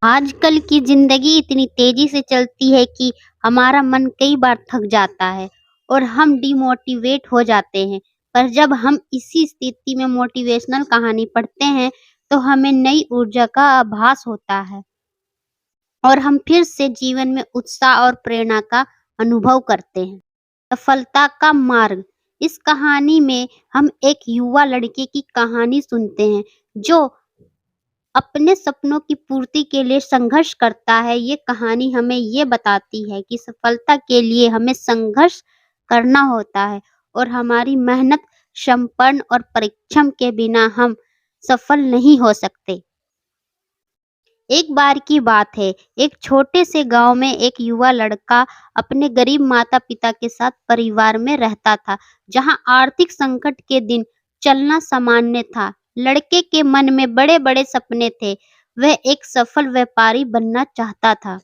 आजकल की जिंदगी इतनी तेजी से चलती है कि हमारा मन कई बार थक जाता है और हम डिमोटिवेट हो जाते हैं। पर जब हम इसी स्थिति में मोटिवेशनल कहानी पढ़ते हैं तो हमें नई ऊर्जा का आभास होता है और हम फिर से जीवन में उत्साह और प्रेरणा का अनुभव करते हैं। सफलता का मार्ग। इस कहानी में हम एक युवा लड़के की कहानी सुनते हैं जो अपने सपनों की पूर्ति के लिए संघर्ष करता है। ये कहानी हमें ये बताती है कि सफलता के लिए हमें संघर्ष करना होता है और हमारी मेहनत, समर्पण और परिश्रम के बिना हम सफल नहीं हो सकते। एक बार की बात है, एक छोटे से गांव में एक युवा लड़का अपने गरीब माता-पिता के साथ परिवार में रहता था, जहां आर्थिक संकट के दिन चलना सामान्य था। लड़के के मन में बड़े-बड़े सपने थे। वह एक सफल व्यापारी बनना चाहता था।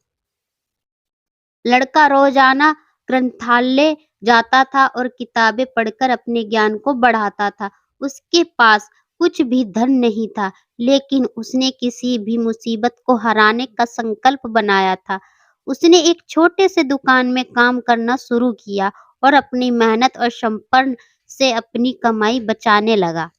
लड़का रोजाना ग्रंथालय जाता था और किताबें पढ़कर अपने ज्ञान को बढ़ाता था। उसके पास कुछ भी धन नहीं था, लेकिन उसने किसी भी मुसीबत को हराने का संकल्प बनाया था। उसने एक छोटे से दुकान में काम करना शुरू किया और अपनी मेहनत और समर्पण से अपनी कमाई बचाने लगा।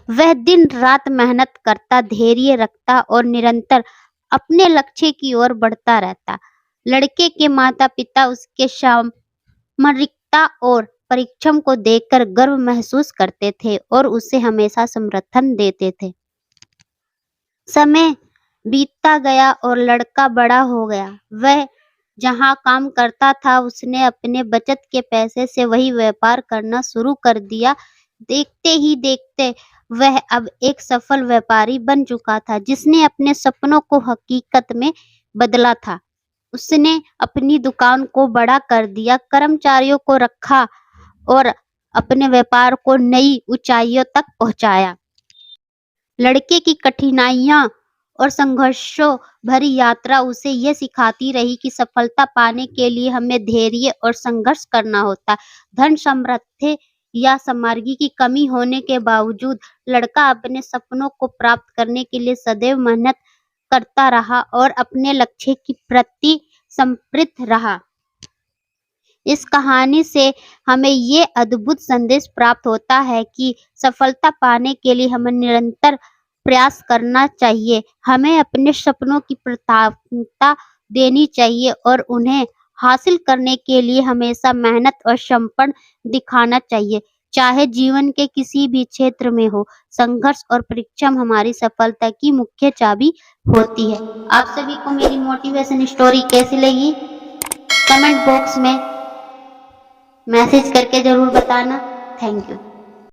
वह दिन रात मेहनत करता, धैर्य रखता और निरंतर अपने लक्ष्य की ओर बढ़ता रहता। लड़के के माता-पिता उसके सामरिकता और परिश्रम को देखकर गर्व महसूस करते थे और उसे हमेशा समर्थन देते थे। समय बीतता गया और लड़का बड़ा हो गया। वह जहाँ काम करता था, उसने अपने बचत के पैसे से वही व्यापार करना शुरू कर दिया। देखते ही देखते वह अब एक सफल व्यापारी बन चुका था, जिसने अपने सपनों को हकीकत में बदला था। उसने अपनी दुकान को बड़ा कर दिया, कर्मचारियों को रखा और अपने व्यापार को नई ऊंचाइयों तक पहुंचाया। लड़के की कठिनाइयां और संघर्षों भरी यात्रा उसे ये सिखाती रही कि सफलता पाने के लिए हमें धैर्य और संघर्ष करना होता। धन समृद्धि या सामग्री की कमी होने के बावजूद लड़का अपने सपनों को प्राप्त करने के लिए सदैव मेहनत करता रहा और अपने लक्ष्य के प्रति समर्पित रहा। इस कहानी से हमें ये अद्भुत संदेश प्राप्त होता है कि सफलता पाने के लिए हमें निरंतर प्रयास करना चाहिए। हमें अपने सपनों की प्राथमिकता देनी चाहिए और उन्हें हासिल करने के लिए हमेशा मेहनत और समर्पण दिखाना चाहिए। चाहे जीवन के किसी भी क्षेत्र में हो, संघर्ष और परिश्रम हमारी सफलता की मुख्य चाबी होती है। आप सभी को मेरी मोटिवेशन स्टोरी कैसी लगी? कमेंट बॉक्स में मैसेज करके जरूर बताना। Thank you.